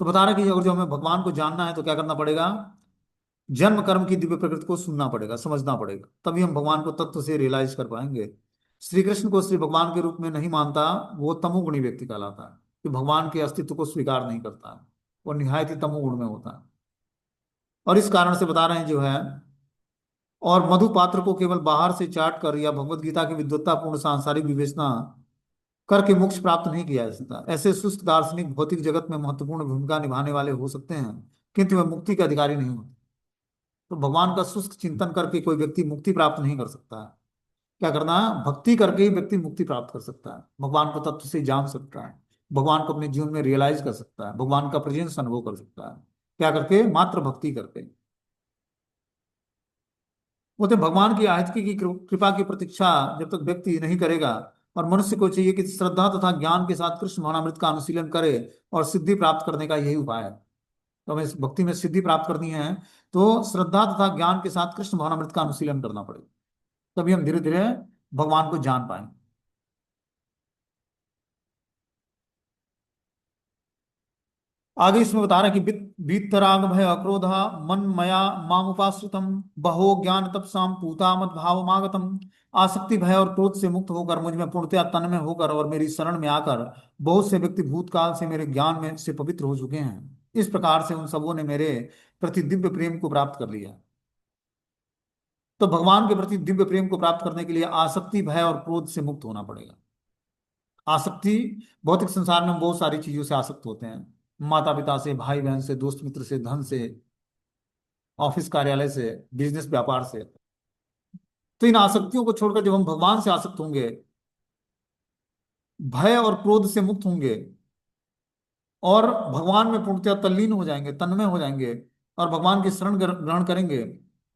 S1: तो बता रहे कि अगर जो हमें भगवान को जानना है तो क्या करना पड़ेगा? जन्म कर्म की दिव्य प्रकृति को सुनना पड़ेगा, समझना पड़ेगा, तभी हम भगवान को तत्व से रियलाइज कर पाएंगे। श्री कृष्ण को श्री भगवान के रूप में नहीं मानता वो तमोगुणी व्यक्ति कहलाता है, कि भगवान के अस्तित्व को स्वीकार नहीं करता है। वो निहायत ही तमोगुण में होता है। और इस कारण से बता रहे हैं जो है, और मधु पात्र को केवल बाहर से चाट कर या भगवत गीता की विद्वत्तापूर्ण सांसारिक विवेचना करके मोक्ष प्राप्त नहीं किया जा सकता। ऐसे शुष्क दार्शनिक भौतिक जगत में महत्वपूर्ण भूमिका निभाने वाले हो सकते हैं किंतु वे मुक्ति के अधिकारी नहीं होते। तो भगवान का शुष्क चिंतन करके कोई व्यक्ति मुक्ति प्राप्त नहीं कर सकता है। क्या करना है? भक्ति करके ही व्यक्ति मुक्ति प्राप्त कर सकता है, भगवान को तत्व से जान सकता है, भगवान को अपने जीवन में रियलाइज कर सकता है, भगवान का प्रेजेंस अनुभव कर सकता है। क्या करके? मात्र भक्ति करके। बोलते हैं, भगवान की आहितकी की कृपा की प्रतीक्षा जब तक व्यक्ति नहीं करेगा, और मनुष्य को चाहिए कि श्रद्धा तथा ज्ञान के साथ कृष्ण भावनामृत का अनुशीलन करे, और सिद्धि प्राप्त करने का यही उपाय है। तो हमें इस भक्ति में सिद्धि प्राप्त करनी है, तो श्रद्धा तथा ज्ञान के साथ कृष्ण भावनामृत का अनुशीलन करना पड़ेगा, तभी हम धीरे धीरे भगवान को जान पाएंगे। आगे इसमें बता रहा है कि वीतराग भय अक्रोध मन मया मामुपाश्रितम बहो ज्ञान तपसाम पूता मत भावमागतम। आसक्ति भय और क्रोध से मुक्त होकर मुझ में पूर्णतया तन्मय होकर और मेरी शरण में आकर बहुत से व्यक्ति भूतकाल से मेरे ज्ञान में से पवित्र हो चुके हैं। इस प्रकार से उन सबों ने मेरे प्रति दिव्य प्रेम को प्राप्त कर लिया। तो भगवान के प्रति दिव्य प्रेम को प्राप्त करने के लिए आसक्ति भय और क्रोध से मुक्त होना पड़ेगा। आसक्ति, भौतिक संसार में हम बहुत सारी चीजों से आसक्त होते हैं, माता पिता से, भाई बहन से, दोस्त मित्र से, धन से, ऑफिस कार्यालय से, बिजनेस व्यापार से। तो इन आसक्तियों को छोड़कर जब हम भगवान से आसक्त होंगे, भय और क्रोध से मुक्त होंगे, और भगवान में पूर्णतया तल्लीन हो जाएंगे, तन्मय हो जाएंगे, और भगवान की शरण ग्रहण करेंगे,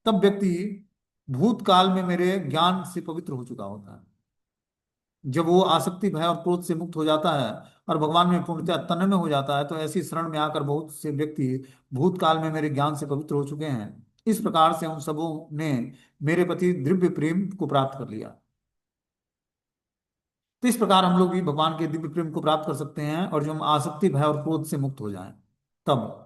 S1: तब व्यक्ति भूतकाल में मेरे ज्ञान से पवित्र हो चुका होता है। जब वो आसक्ति भय और क्रोध से मुक्त हो जाता है और भगवान में पूर्णतः तन्मय हो जाता है, तो ऐसी शरण में आकर बहुत से व्यक्ति भूतकाल में मेरे ज्ञान से पवित्र हो चुके हैं। इस प्रकार से उन सबों ने मेरे प्रति दिव्य प्रेम को प्राप्त कर लिया। तो इस प्रकार हम लोग भी भगवान के दिव्य प्रेम को प्राप्त कर सकते हैं, और जो हम आसक्ति भय और क्रोध से मुक्त हो जाएं, तब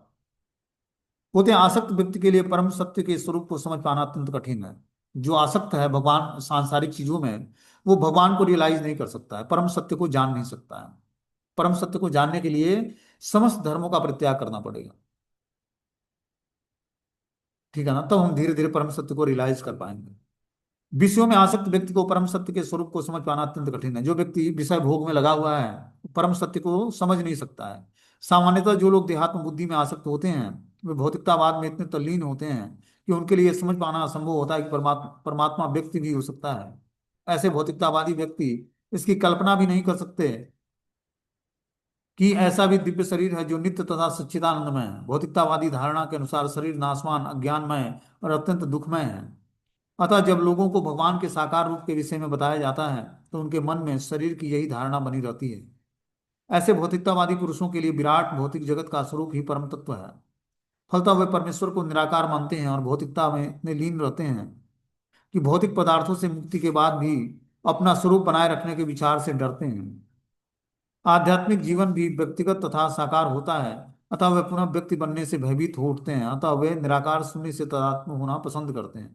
S1: होते हैं। आसक्त व्यक्ति के लिए परम सत्य के स्वरूप को समझ पाना अत्यंत कठिन है। जो आसक्त है भगवान सांसारिक चीजों में, वो भगवान को रियलाइज नहीं कर सकता है, परम सत्य को जान नहीं सकता है। परम सत्य को जानने के लिए समस्त धर्मों का परित्याग करना पड़ेगा। ठीक है ना, तब हम धीरे धीरे परम सत्य को रियलाइज कर पाएंगे। विषयों में आसक्त व्यक्ति को परम सत्य के स्वरूप को समझ पाना अत्यंत कठिन है। जो व्यक्ति विषय भोग में लगा हुआ है, वो परम सत्य को समझ नहीं सकता है। सामान्यतः जो लोग देहात्म बुद्धि में आसक्त होते हैं, वे भौतिकतावाद में इतने तल्लीन होते हैं कि उनके लिए समझ पाना असंभव होता है कि परमात्मा परमात्मा व्यक्ति भी हो सकता है। ऐसे भौतिकतावादी व्यक्ति इसकी कल्पना भी नहीं कर सकते कि ऐसा भी दिव्य शरीर है जो नित्य तथा सच्चिदानंदमय है। भौतिकतावादी धारणा के अनुसार शरीर नाशवान, अज्ञानमय और अत्यंत दुखमय है। अतः जब लोगों को भगवान के साकार रूप के विषय में बताया जाता है, तो उनके मन में शरीर की यही धारणा बनी रहती है। ऐसे भौतिकतावादी पुरुषों के लिए विराट भौतिक जगत का स्वरूप ही परम तत्व है। फलतः वे परमेश्वर को निराकार मानते हैं और भौतिकता में इतने लीन रहते हैं कि भौतिक पदार्थों से मुक्ति के बाद भी अपना स्वरूप बनाए रखने के विचार से डरते हैं। आध्यात्मिक जीवन भी व्यक्तिगत तथा साकार होता है, अतः वे पुनः व्यक्ति बनने से भयभीत हो उठते हैं। अतः वे निराकार शून्य से तादात्म्य होना पसंद करते हैं।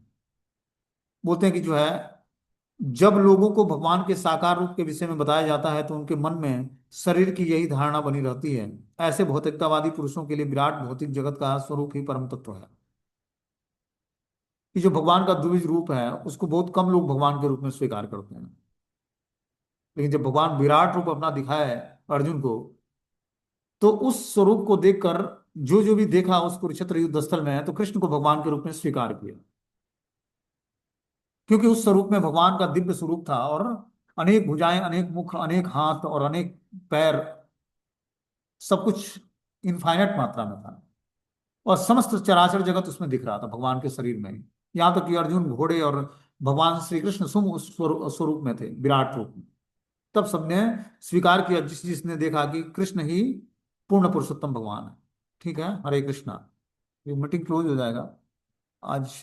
S1: बोलते हैं कि जो है, जब लोगों को भगवान के साकार रूप के विषय में बताया जाता है, तो उनके मन में शरीर की यही धारणा बनी रहती है। ऐसे भौतिकतावादी पुरुषों के लिए विराट भौतिक जगत का स्वरूप ही परम तत्व है। कि जो भगवान का द्विज रूप है, उसको बहुत कम लोग भगवान के रूप में स्वीकार करते हैं। लेकिन जब भगवान विराट रूप अपना दिखाया है अर्जुन को, तो उस स्वरूप को देखकर जो जो भी देखा उस कुरुक्षेत्र युद्ध स्थल में, तो कृष्ण को भगवान के रूप में स्वीकार किया। क्योंकि उस स्वरूप में भगवान का दिव्य स्वरूप था, और अनेक भुजाएं, अनेक मुख, अनेक हाथ और अनेक पैर, सब कुछ इनफाइनाइट मात्रा में था, और समस्त चराचर जगत उसमें दिख रहा था भगवान के शरीर में। यहाँ तक कि अर्जुन घोड़े और भगवान श्री कृष्ण सुम उस स्वरूप में थे, विराट रूप में। तब सबने स्वीकार किया, जिसने देखा कि कृष्ण ही पूर्ण पुरुषोत्तम भगवान है। ठीक है, हरे कृष्णा। ये मीटिंग क्लोज हो जाएगा आज।